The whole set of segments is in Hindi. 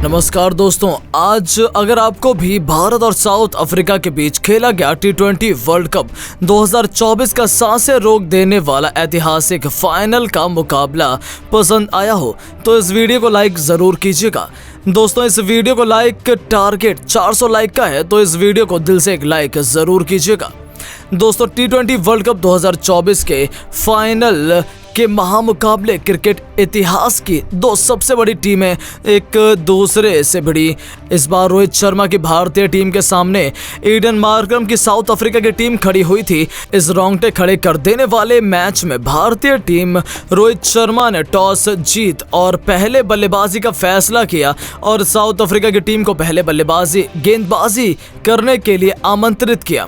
नमस्कार दोस्तों, आज अगर आपको भी भारत और साउथ अफ्रीका के बीच खेला गया T20 वर्ल्ड कप 2024 का सांसें रोक देने वाला ऐतिहासिक फाइनल का मुकाबला पसंद आया हो तो इस वीडियो को लाइक जरूर कीजिएगा। दोस्तों, इस वीडियो को लाइक टारगेट 400 लाइक का है तो इस वीडियो को दिल से एक लाइक जरूर कीजिएगा। दोस्तों, T20 वर्ल्ड कप 2024 के फाइनल के महामुकाबले क्रिकेट इतिहास की दो सबसे बड़ी टीमें एक दूसरे से भिड़ी। इस बार रोहित शर्मा की भारतीय टीम के सामने ईडन मार्करम की साउथ अफ्रीका की टीम खड़ी हुई थी। इस रोंगटे खड़े कर देने वाले मैच में भारतीय टीम रोहित शर्मा ने टॉस जीत और पहले बल्लेबाजी का फैसला किया और साउथ अफ्रीका की टीम को पहले गेंदबाजी करने के लिए आमंत्रित किया।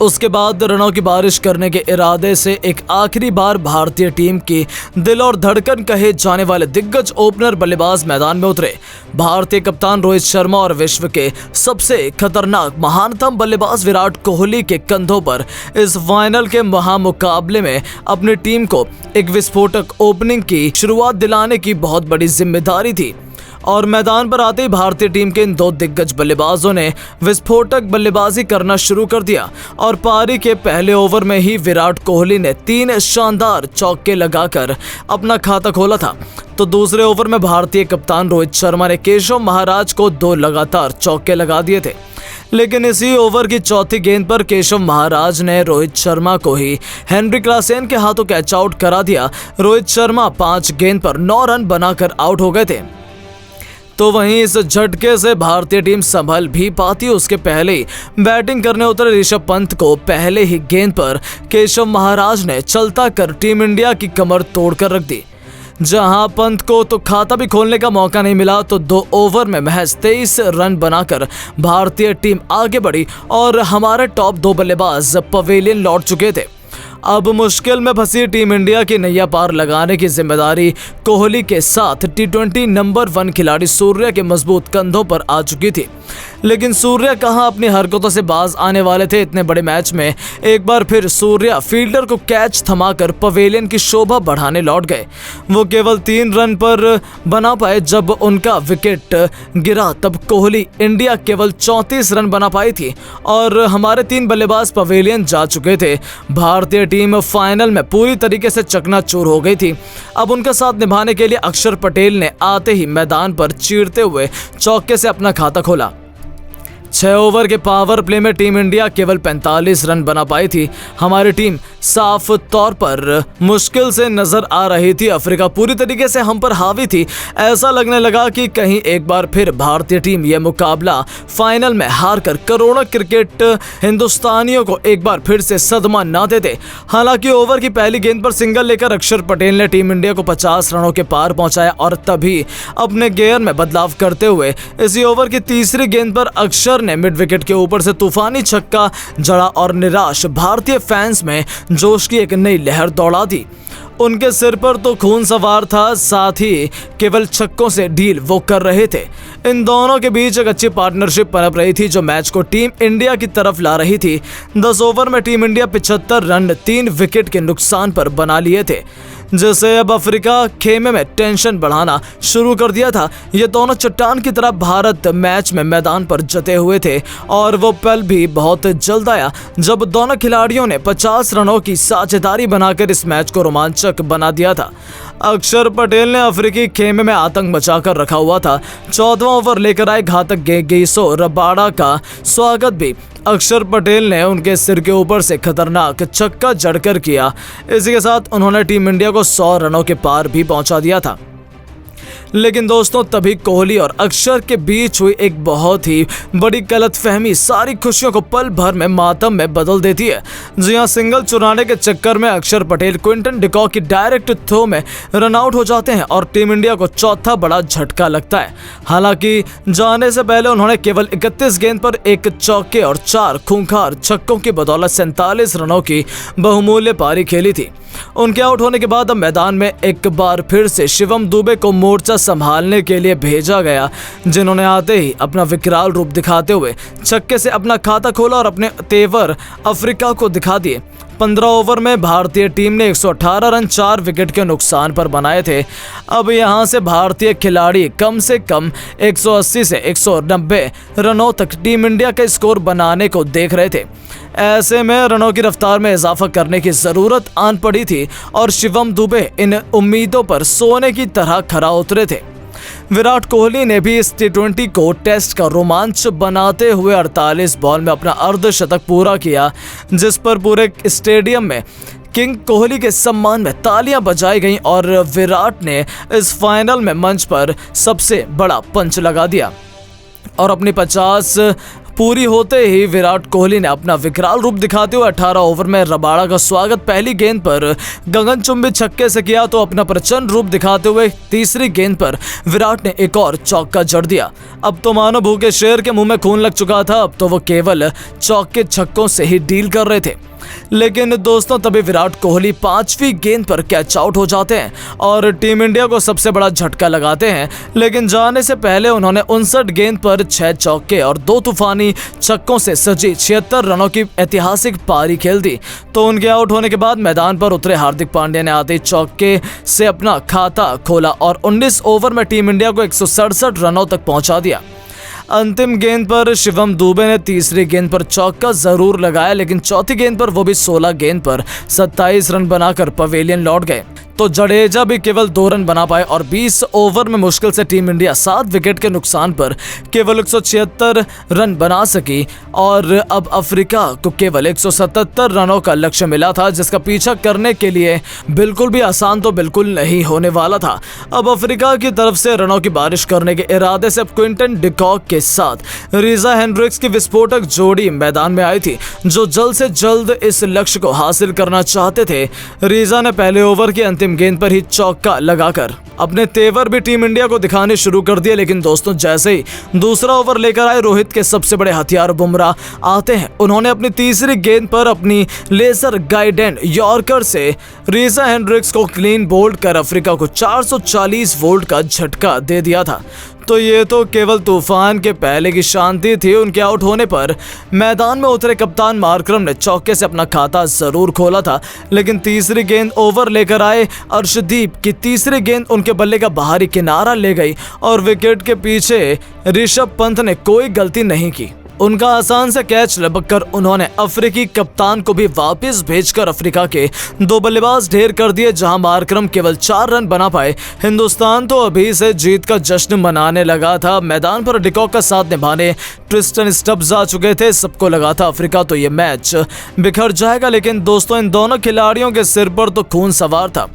उसके बाद रनों की बारिश करने के इरादे से एक आखिरी बार भारतीय टीम की दिल और धड़कन कहे जाने वाले दिग्गज ओपनर बल्लेबाज मैदान में उतरे। भारतीय कप्तान रोहित शर्मा और विश्व के सबसे खतरनाक महानतम बल्लेबाज विराट कोहली के कंधों पर इस फाइनल के महामुकाबले में अपनी टीम को एक विस्फोटक ओपनिंग की शुरुआत दिलाने की बहुत बड़ी जिम्मेदारी थी। और मैदान पर आते ही भारतीय टीम के इन दो दिग्गज बल्लेबाजों ने विस्फोटक बल्लेबाजी करना शुरू कर दिया और पारी के पहले ओवर में ही विराट कोहली ने 3 शानदार चौके लगाकर अपना खाता खोला था। तो दूसरे ओवर में भारतीय कप्तान रोहित शर्मा ने केशव महाराज को 2 लगातार चौके लगा दिए थे, लेकिन इसी ओवर की चौथी गेंद पर केशव महाराज ने रोहित शर्मा को ही हेनरी क्लासेन के हाथों कैच आउट करा दिया। रोहित शर्मा 5 गेंद पर 9 रन बनाकर आउट हो गए थे। तो वहीं इस झटके से भारतीय टीम संभल भी पाती उसके पहले ही बैटिंग करने उतरे ऋषभ पंत को पहले ही गेंद पर केशव महाराज ने चलता कर टीम इंडिया की कमर तोड़कर रख दी। जहां पंत को तो खाता भी खोलने का मौका नहीं मिला तो 2 ओवर में महज 23 रन बनाकर भारतीय टीम आगे बढ़ी और हमारे टॉप 2 बल्लेबाज पवेलियन लौट चुके थे। अब मुश्किल में फंसी टीम इंडिया की नैया पार लगाने की जिम्मेदारी कोहली के साथ T20 नंबर 1 खिलाड़ी सूर्या के मजबूत कंधों पर आ चुकी थी। लेकिन सूर्या कहां अपनी हरकतों से बाज आने वाले थे। इतने बड़े मैच में एक बार फिर सूर्या फील्डर को कैच थमाकर पवेलियन की शोभा बढ़ाने लौट गए। वो केवल 3 रन पर बना पाए जब उनका विकेट गिरा, तब कोहली इंडिया केवल 34 रन बना पाई थी और हमारे 3 बल्लेबाज पवेलियन जा चुके थे। भारतीय टीम फाइनल में पूरी तरीके से चकनाचूर हो गई थी। अब उनका साथ निभाने के लिए अक्षर पटेल ने आते ही मैदान पर चीरते हुए चौके से अपना खाता खोला। 6 ओवर के पावर प्ले में टीम इंडिया केवल 45 रन बना पाई थी। हमारी टीम साफ तौर पर मुश्किल से नजर आ रही थी। अफ्रीका पूरी तरीके से हम पर हावी थी। ऐसा लगने लगा कि कहीं एक बार फिर भारतीय टीम यह मुकाबला फाइनल में हारकर करोड़ों क्रिकेट हिंदुस्तानियों को एक बार फिर से सदमा ना दे दे। हालांकि ओवर की पहली गेंद पर सिंगल लेकर अक्षर पटेल ने टीम इंडिया को 50 रनों के पार पहुंचाया और तभी अपने गेयर में बदलाव करते हुए इसी ओवर की तीसरी गेंद पर अक्षर ने मिड विकेट के ऊपर से तूफानी छक्का जड़ा और निराश भारतीय फैंस में जोश की एक नई लहर दौड़ा दी। उनके सिर पर तो खून सवार था, साथ ही केवल छक्कों से डील वो कर रहे थे। इन दोनों के बीच एक अच्छी पार्टनरशिप पनप रही थी जो मैच को टीम इंडिया की तरफ ला रही थी। 10 ओवर में टीम इंडिया 75 रन 3 विकेट के नुकसान पर बना लिए थे, जिससे अब अफ्रीका खेमे में टेंशन बढ़ाना शुरू कर दिया था। ये दोनों चट्टान की तरह भारत मैच में मैदान पर जते हुए थे और वो पल भी बहुत जल्द आया जब दोनों खिलाड़ियों ने 50 रनों की साझेदारी बनाकर इस मैच को रोमांचक बना दिया था। अक्षर पटेल ने अफ्रीकी खेमे में आतंक मचाकर रखा हुआ था। 14वां ओवर लेकर आए घातक गेसो रबाडा का स्वागत भी अक्षर पटेल ने उनके सिर के ऊपर से खतरनाक छक्का जड़कर किया। इसी के साथ उन्होंने टीम इंडिया को 100 रनों के पार भी पहुंचा दिया था। लेकिन दोस्तों, तभी कोहली और अक्षर के बीच हुई एक बहुत ही बड़ी गलतफहमी सारी खुशियों को पल भर में मातम में बदल देती है। जी हां, सिंगल चुराने के चक्कर में अक्षर पटेल क्विंटन डिकॉक की डायरेक्ट थ्रो में रन आउट हो जाते हैं और टीम इंडिया को चौथा बड़ा झटका लगता है। हालांकि जाने से पहले उन्होंने केवल 31 गेंद पर 1 चौके और 4 खूंखार छक्कों की बदौलत 47 रनों की बहुमूल्य पारी खेली थी। उनके आउट होने के बाद अब मैदान में एक बार फिर से शिवम दुबे को मोर्चा संभालने के लिए भेजा गया, जिन्होंने आते ही अपना विकराल रूप दिखाते हुए छक्के से अपना खाता खोला और अपने तेवर अफ्रीका को दिखा दिए। 15 ओवर में भारतीय टीम ने 118 रन 4 विकेट के नुकसान पर बनाए थे। अब यहां से भारतीय खिलाड़ी कम से कम 180 से 190 रनों तक टीम इंडिया का स्कोर बनाने को देख रहे थे। ऐसे में रनों की रफ्तार में इजाफा करने की जरूरत आन पड़ी थी और शिवम दुबे इन उम्मीदों पर सोने की तरह खरा उतरे थे। विराट कोहली ने भी इस T20 को टेस्ट का रोमांच बनाते हुए 48 बॉल में अपना अर्धशतक पूरा किया, जिस पर पूरे स्टेडियम में किंग कोहली के सम्मान में तालियां बजाई गईं और विराट ने इस फाइनल में मंच पर सबसे बड़ा पंच लगा दिया। और अपनी 50 पूरी होते ही विराट कोहली ने अपना विकराल रूप दिखाते हुए 18 ओवर में रबाड़ा का स्वागत पहली गेंद पर गगनचुंबी छक्के से किया, तो अपना प्रचंड रूप दिखाते हुए तीसरी गेंद पर विराट ने एक और चौका जड़ दिया। अब तो मानो भूखे शेर के मुंह में खून लग चुका था, अब तो वो केवल चौके छक्कों से ही डील कर रहे थे। लेकिन दोस्तों तभी विराट कोहली 5वीं गेंद पर कैच आउट हो जाते हैं और टीम इंडिया को सबसे बड़ा झटका लगाते हैं। लेकिन जाने से पहले उन्होंने 59 गेंद पर 6 चौके और 2 तूफानी छक्कों से सजी 76 रनों की ऐतिहासिक पारी खेल दी। तो उनके आउट होने के बाद मैदान पर उतरे हार्दिक पांड्या ने आते चौके से अपना खाता खोला और 19 ओवर में टीम इंडिया को 167 रनों तक पहुंचा दिया। अंतिम गेंद पर शिवम दुबे ने तीसरी गेंद पर चौका जरूर लगाया, लेकिन चौथी गेंद पर वो भी 16 गेंद पर 27 रन बनाकर पवेलियन लौट गए। तो जडेजा भी केवल 2 रन बना पाए और 20 ओवर में मुश्किल से टीम इंडिया 7 विकेट के नुकसान पर केवल 176 रन बना सकी और अब अफ्रीका को केवल 177 रनों का लक्ष्य मिला था, जिसका पीछा करने के लिए बिल्कुल भी आसान तो बिल्कुल नहीं होने वाला था। अब अफ्रीका की तरफ से रनों की बारिश करने के इरादे से अब क्विंटन डिकॉक के साथ रीजा हेंड्रिक्स की विस्फोटक जोड़ी मैदान में आई थी, जो जल्द से जल्द इस लक्ष्य को हासिल करना चाहते थे। रीजा ने पहले ओवर की अंतिम गेंद पर ही चौका लगाकर अपने तेवर भी टीम इंडिया को दिखाने शुरू कर दिए। लेकिन दोस्तों जैसे ही दूसरा ओवर लेकर आए रोहित के सबसे बड़े हथियार बुमराह आते हैं, उन्होंने अपनी तीसरी गेंद पर अपनी लेजर गाइडेड यॉर्कर से रीजा हेंड्रिक्स को क्लीन बोल्ड कर अफ्रीका को 440 वोल्ट का झटका दे दिया था। तो ये तो केवल तूफान के पहले की शांति थी। उनके आउट होने पर मैदान में उतरे कप्तान मार्करम ने चौके से अपना खाता जरूर खोला था, लेकिन तीसरी गेंद ओवर लेकर आए अर्शदीप की तीसरी गेंद उनके बल्ले का बाहरी किनारा ले गई और विकेट के पीछे ऋषभ पंत ने कोई गलती नहीं की। उनका आसान से कैच लपक कर उन्होंने अफ्रीकी कप्तान को भी वापस भेजकर अफ्रीका के 2 बल्लेबाज ढेर कर दिए, जहां मार्करम केवल 4 रन बना पाए। हिंदुस्तान तो अभी से जीत का जश्न मनाने लगा था। मैदान पर डिकॉक का साथ निभाने ट्रिस्टन स्टब्स आ चुके थे। सबको लगा था अफ्रीका तो ये मैच बिखर जाएगा, लेकिन दोस्तों इन दोनों खिलाड़ियों के सिर पर तो खून सवार था।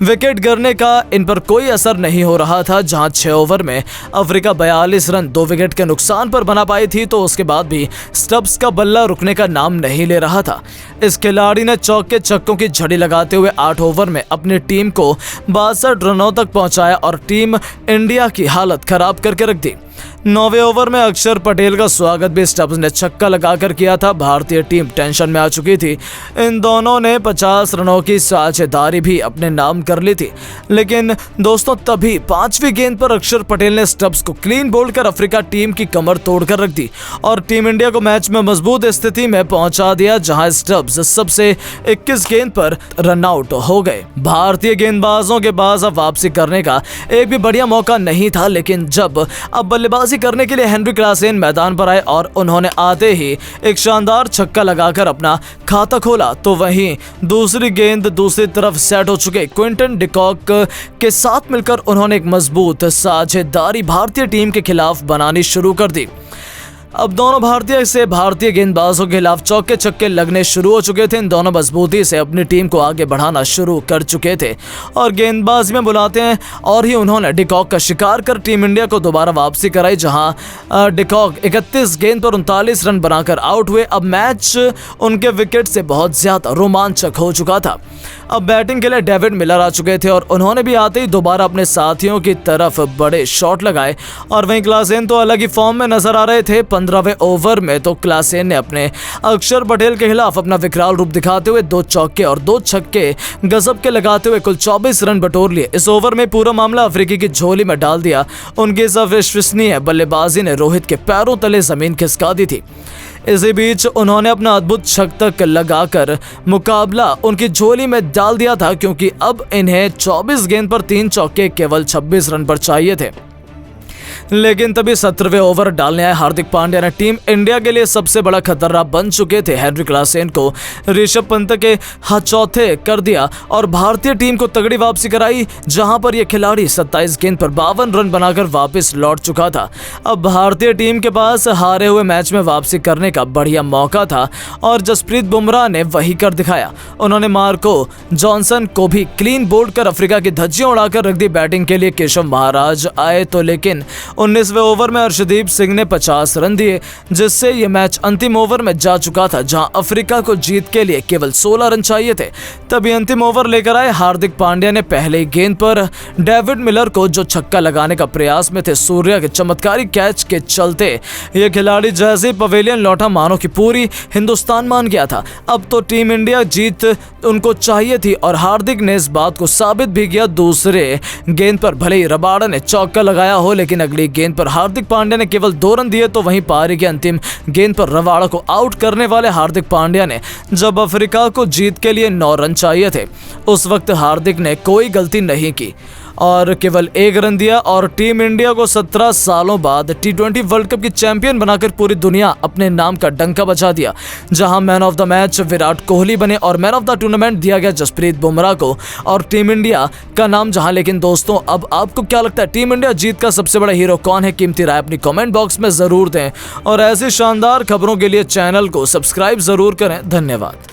विकेट गिरने का इन पर कोई असर नहीं हो रहा था। जहां 6 ओवर में अफ्रीका 42 रन 2 विकेट के नुकसान पर बना पाई थी, तो उसके बाद भी स्टब्स का बल्ला रुकने का नाम नहीं ले रहा था। इस खिलाड़ी ने चौके छक्कों की झड़ी लगाते हुए 8 ओवर में अपनी टीम को 62 रनों तक पहुंचाया और टीम इंडिया की हालत खराब करके रख दी। 9वें ओवर में अक्षर पटेल का स्वागत भी स्टब्स ने छक्का लगाकर किया था। भारतीय टीम टेंशन में आ चुकी थी। इन दोनों ने 50 रनों की साझेदारी भी अपने नाम कर ली थी। लेकिन दोस्तों तभी 5वीं गेंद पर अक्षर पटेल ने स्टब्स को क्लीन बोल्ड कर अफ्रीका टीम की कमर तोड़कर रख दी और टीम इंडिया को मैच में मजबूत स्थिति में पहुंचा दिया, जहां स्टब्स सबसे 21 गेंद पर रन आउट हो गए। भारतीय गेंदबाजों के पास अब वापसी करने का एक भी बढ़िया मौका नहीं था, लेकिन जब अब बल्लेबाजी करने के लिए हेनरी क्लासेन मैदान पर आए और उन्होंने आते ही एक शानदार छक्का लगाकर अपना खाता खोला, तो वहीं दूसरी गेंद दूसरी तरफ सेट हो चुके क्विंटन डिकॉक के साथ मिलकर उन्होंने एक मजबूत साझेदारी भारतीय टीम के खिलाफ बनानी शुरू कर दी। अब दोनों भारतीय गेंदबाजों के खिलाफ चौके छक्के लगने शुरू हो चुके थे। इन दोनों मजबूती से अपनी टीम को आगे बढ़ाना शुरू कर चुके थे और गेंदबाजी में बुलाते हैं और ही उन्होंने डिकॉक का शिकार कर टीम इंडिया को दोबारा वापसी कराई, जहां डिकॉक 31 गेंद पर 39 रन बनाकर आउट हुए। अब मैच उनके विकेट से बहुत ज्यादा रोमांचक हो चुका था। अब बैटिंग के लिए डेविड मिलर आ चुके थे और उन्होंने भी आते ही दोबारा अपने साथियों की तरफ बड़े शॉट लगाए और वहीं क्लासेन तो अलग ही फॉर्म में नजर आ रहे थे। 15वें ओवर में तो क्लासेन ने अपने अक्षर पटेल के खिलाफ अपना विकराल रूप दिखाते हुए 2 चौके और 2 छक्के गजब के लगाते हुए कुल 24 रन बटोर लिए। इस ओवर में पूरा मामला अफ्रीकी की झोली में डाल दिया। उनकी इस अविश्वसनीय बल्लेबाजी ने रोहित के पैरों तले जमीन खिसका दी थी। इसी बीच उन्होंने अपना अद्भुत शतक लगाकर मुकाबला उनकी झोली में डाल दिया था, क्योंकि अब इन्हें 24 गेंद पर 3 चौके केवल 26 रन पर चाहिए थे। लेकिन तभी 17वें ओवर डालने आए हार्दिक पांड्या ने टीम इंडिया के लिए सबसे बड़ा खतरा बन चुके थे हेनरी क्लासेन को ऋषभ पंत के चौथे कर दिया और भारतीय टीम को तगड़ी वापसी कराई, जहां पर यह खिलाड़ी 27 गेंद पर 52 रन बनाकर वापस लौट चुका था। अब भारतीय टीम के पास हारे हुए मैच में वापसी करने का बढ़िया मौका था और जसप्रीत बुमराह ने वही कर दिखाया। उन्होंने मार्को जॉनसन को भी क्लीन बोल्ड कर अफ्रीका की धज्जियां उड़ाकर रख दी। बैटिंग के लिए केशव महाराज आए तो लेकिन 19वें ओवर में अर्शदीप सिंह ने 50 रन दिए, जिससे यह मैच अंतिम ओवर में जा चुका था, जहां अफ्रीका को जीत के लिए केवल 16 रन चाहिए थे। तभी अंतिम ओवर लेकर आए हार्दिक पांड्या ने पहले गेंद पर डेविड मिलर को जो छक्का लगाने का प्रयास में थे, सूर्या के चमत्कारी कैच के चलते यह खिलाड़ी जैसे पवेलियन लौटा मानो कि पूरी हिंदुस्तान मान गया था। अब तो टीम इंडिया जीत उनको चाहिए थी और हार्दिक ने इस बात को साबित भी किया। दूसरे गेंद पर भले ही रबाडा ने चौका लगाया हो, लेकिन अगली गेंद पर हार्दिक पांड्या ने केवल 2 रन दिए। तो वहीं पारी की अंतिम गेंद पर रबाडा को आउट करने वाले हार्दिक पांड्या ने जब अफ्रीका को जीत के लिए 9 रन चाहिए थे, उस वक्त हार्दिक ने कोई गलती नहीं की और केवल 1 रन दिया और टीम इंडिया को 17 सालों बाद T20 वर्ल्ड कप की चैंपियन बनाकर पूरी दुनिया अपने नाम का डंका बजा दिया। जहां man of the match Virat Kohli बने और मैन ऑफ द टूर्नामेंट दिया गया जसप्रीत बुमराह को और टीम इंडिया का नाम जहां। लेकिन दोस्तों, अब आपको क्या लगता है, टीम इंडिया जीत का सबसे बड़ा हीरो कौन है? कीमती राय अपनी कमेंट बॉक्स में जरूर दें और ऐसी शानदार खबरों के लिए चैनल को सब्सक्राइब जरूर करें। धन्यवाद।